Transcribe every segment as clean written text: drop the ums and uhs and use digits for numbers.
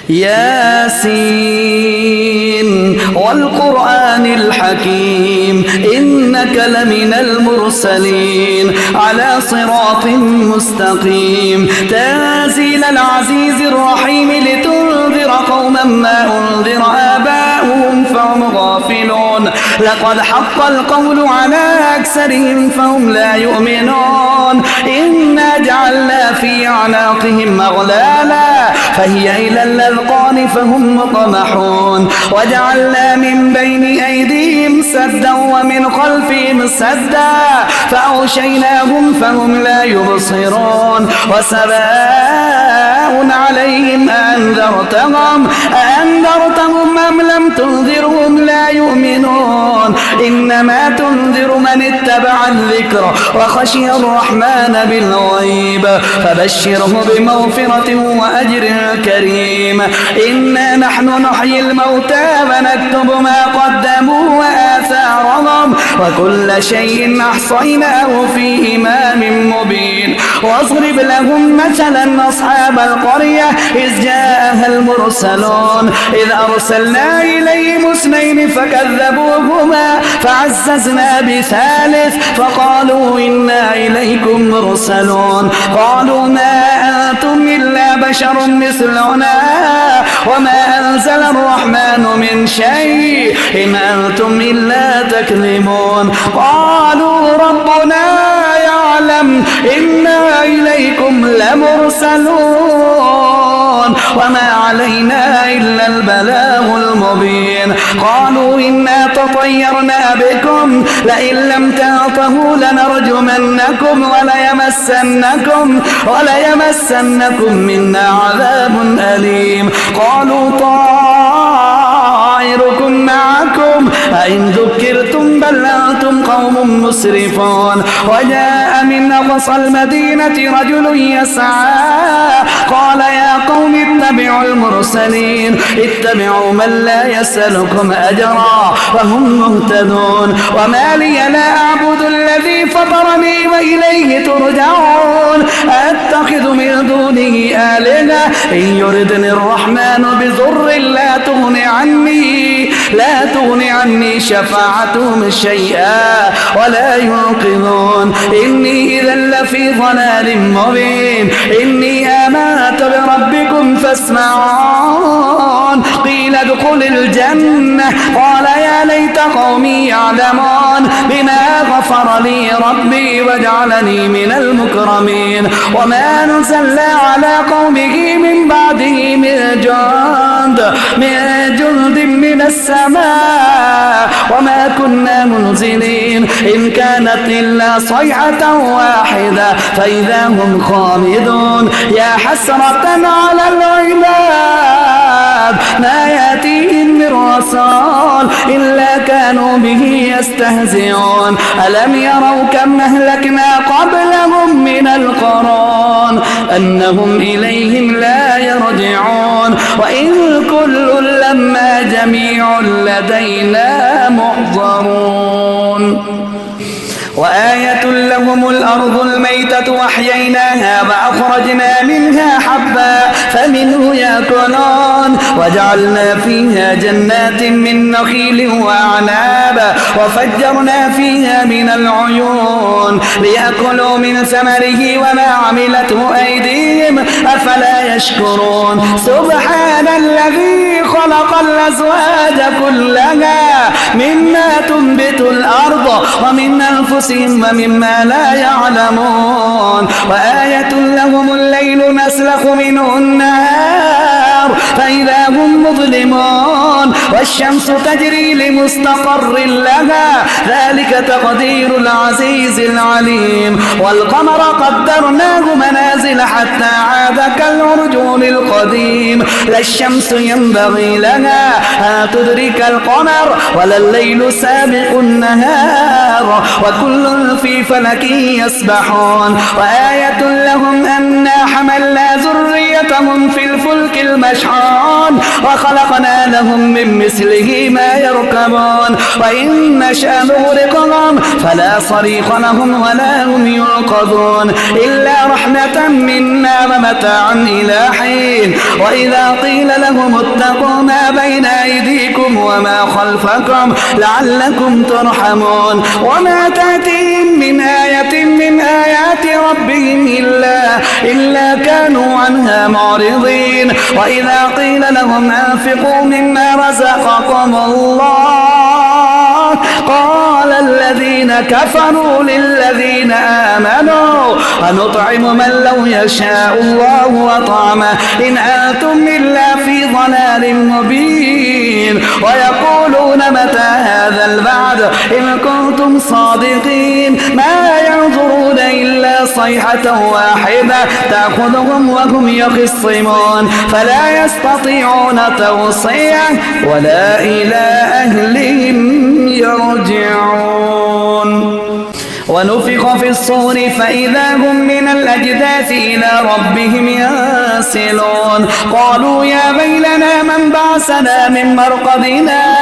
ياسين والقرآن الحكيم إنك لمن المرسلين على صراط مستقيم تنزيل العزيز الرحيم لتنذر قوما ما أنذر آباؤهم فهم غافلون لقد حق القول على أكثرهم فهم لا يؤمنون إنا جعلنا في أعناقهم أغلالا فهي إلى الأذقان فهم مطمحون وجعلنا من بين أيديهم سدا ومن خلفهم سدا فأغشيناهم فهم لا يبصرون وسواء عليهم أنذرتهم أم لم تنذرهم لا يؤمنون إنما تنذر من اتبع الذكر وخشي الرحمن بالغيب فبشره بمغفرة وأجر كريم إنا نحن نحيي الموتى ونكتب ما قدموا وآثارهم وكل شيء أحصيناه في إمام مبين واضرب لهم مثلا أصحاب القرية إذ جاءها المرسلون إذ أرسلنا إليهم اثنين فكذبوهما فعززنا بثالث فقالوا إنا إليكم مرسلون قالوا ما أنتم إلا بشر مثلنا وما أنزل الرحمن من شيء إن أنتم إلا تكذبون قالوا ربنا يعلم إنا إليكم لمرسلون وما علينا إلا البلاغ المبين قالوا إنا تطيرنا بكم لئن لم تنتهوا لنرجمنكم وليمسنكم منا عذاب أليم قالوا طائركم معكم أئن ذكرتم بل أنتم قوم مسرفون وجاء من أقصى المدينة رجل يسعى قال يا قوم اتبعوا المرسلين اتبعوا من لا يسألكم أجرا وهم مهتدون وما لي لا أعبد الذي فطرني وإليه ترجعون أتخذ من دونه آلهة إن يردني الرحمن بضر لا تغني عني شفاعتهم شيئا ولا ينقذون إني إذا لفي ضلال مبين إني آمنت بربكم فاسمعون قيل ادخل الجنة قال يا ليت قومي يعلمون بما غفر لي ربي وجعلني من المكرمين وما نزلنا على قومه من بعده من جند من السماء وما كنا منزلين إن كانت إلا صيحة واحدة فإذا هم خامدون يا حسرة على العباد ما يأتيهم من رسول إلا كانوا به يستهزئون ألم يروا كم أهلكنا قبلهم من القرون أنهم إليهم لا يرجعون وإن كل لما جميع لدينا محضرون وآية لهم الأرض الميتة وأحييناها وأخرجنا منها حبا فمنه يأكلون وجعلنا فيها جنات من نخيل وأعناب وفجرنا فيها من العيون ليأكلوا من ثمره وما عملته أيديهم أفلا يشكرون سبحان الذي خلق الأزواج كلها مما تنبت الأرض ومن أنفسهم ومما لا يعلمون وآية لهم الليل نسلخ منه النهار فإذا هم مظلمون والشمس تجري لمستقر لها ذلك تقدير العزيز العليم والقمر قدرناه منازل حتى عاد كالعرجون القديم لا الشمس ينبغي لها أن تدرك القمر ولا الليل سابق النهار وكل في فلك يسبحون وآية لهم أنا حملنا ذريتهم في الفلك الفلك المشحون وخلقنا لهم من مثله ما يركبون وإن نشأ نغرقهم فلا صريخ لهم ولا هم ينقذون إلا رحمة منا ومتاعا إلى حين وإذا قيل لهم اتقوا ما بين أيديكم وما خلفكم لعلكم ترحمون وما تأتيهم من آية من آيات ربهم إلا كانوا عنها معرضين وإذا قيل لهم أنفقوا مما رزقكم الله قال الذين كفروا للذين آمنوا أنطعم من لو يشاء الله وطعمه إن أنتم إلا في ضلال مبين ويقولون متى هذا الوعد إن كنتم صادقين ما ينظرون إلا صيحة واحدة تأخذهم وهم يخصمون فلا يستطيعون توصية ولا إلى أهلهم يرجعون ونفخ في الصور فإذا هم من الأجداث إلى ربهم ينسلون قالوا يا ويلنا من بعثنا من مرقدنا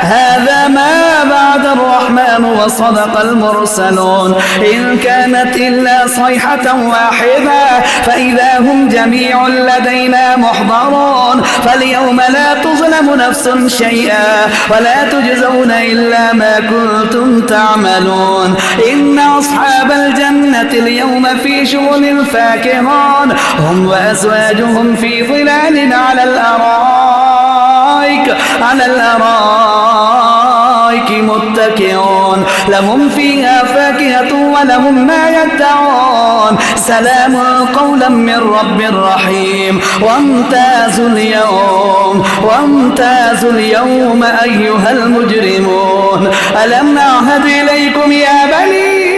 هذا ما بعد الرحمن وصدق المرسلون إن كانت إلا صيحة واحدة فإذا هم جميع لدينا محضرون فاليوم لا تظلم نفس شيئا ولا تجزون إلا ما كنتم تعملون إن أصحاب الجنة اليوم في شغل فاكهون هم وأزواجهم في ظلال على الأرائك متكئون لهم فيها فاكهة ولهم ما يدعون سلام قولا من رب رحيم وامتازوا اليوم أيها المجرمون ألم نعهد إليكم يا بني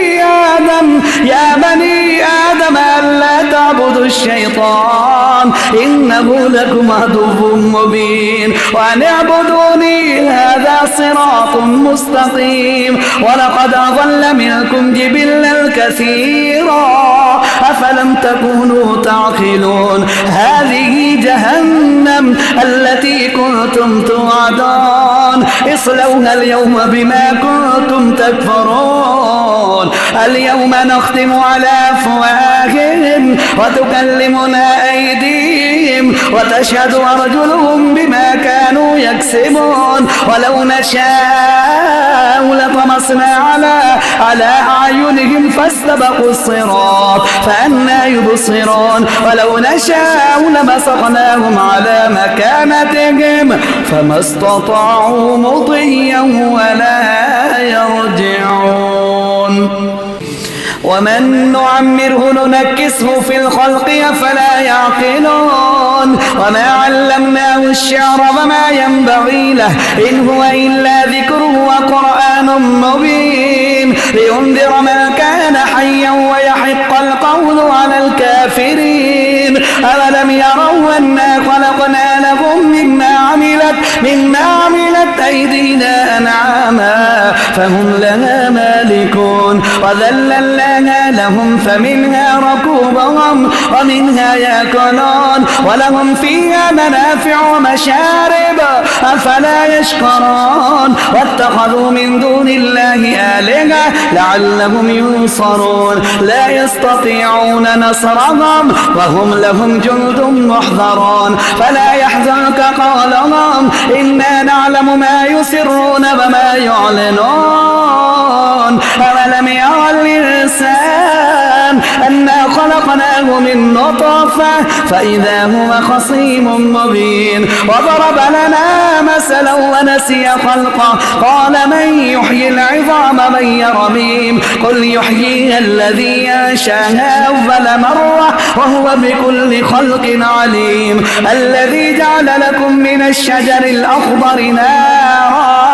آدم ألا تعبدوا الشيطان إنه لكم عدو مبين وأن اعبدوني هذا صراط مستقيم ولقد أضل منكم جبلا كثيرا أفلم تكونوا تعقلون هذه جهنم التي كنتم توعدون اصلوها اليوم بما كنتم تكفرون اليوم نختم على أفواههم وتكلمنا أيديهم وتشهد أرجلهم بما كانوا يكسبون ولو نشاء لطمسنا على أعينهم فاستبقوا الصراط فأنى يبصرون ولو نشاء لمسخناهم على مكانتهم فما استطاعوا مضيا ولا يرجعون ومن نعمره ننكسه في الخلق فلا يعقلون وما علمناه الشعر وما ينبغي له إن هو إلا ذكر وقرآن مبين لينذر من كان حيا ويحق القول على الكافرين أولم يروا أنا خلقنا لهم مما عملت أيدينا أنعاما فهم لها مالكون وذللناها لهم فمنها ركوبهم ومنها يأكلون ولهم فيها منافع ومشارب أفلا يشكرون واتخذوا من دون الله آلهة لعلهم ينصرون لا يستطيعون نصرهم وهم لهم جند محضرون فلا يحزنك قولهم إنا نعلم ما يسرون وما يعلنون أولم يرى الإنسان أنا خلقناه من نطفة فإذا هو خصيم مبين وضرب لنا مثلا ونسي خلقه قال من يحيي العظام من رميم قل يحييها الذي أنشاها أول مرة وهو بكل خلق عليم الذي جعل لكم من الشجر الأخضر نارا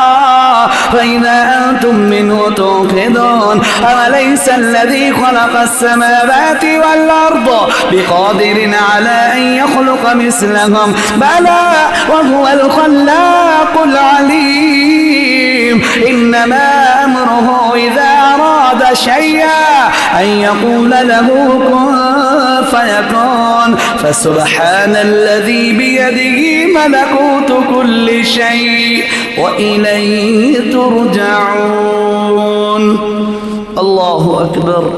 فإذا أنتم منه توقدون أوليس الذي خلق السماوات والأرض بقادر على أن يخلق مثلهم بلى وهو الخلاق العليم إنما أمره إذا أراد أراد شيئا أن يقول له كن فيكون فسبحان الذي بيده ملكوت كل شيء وإليه ترجعون. الله أكبر.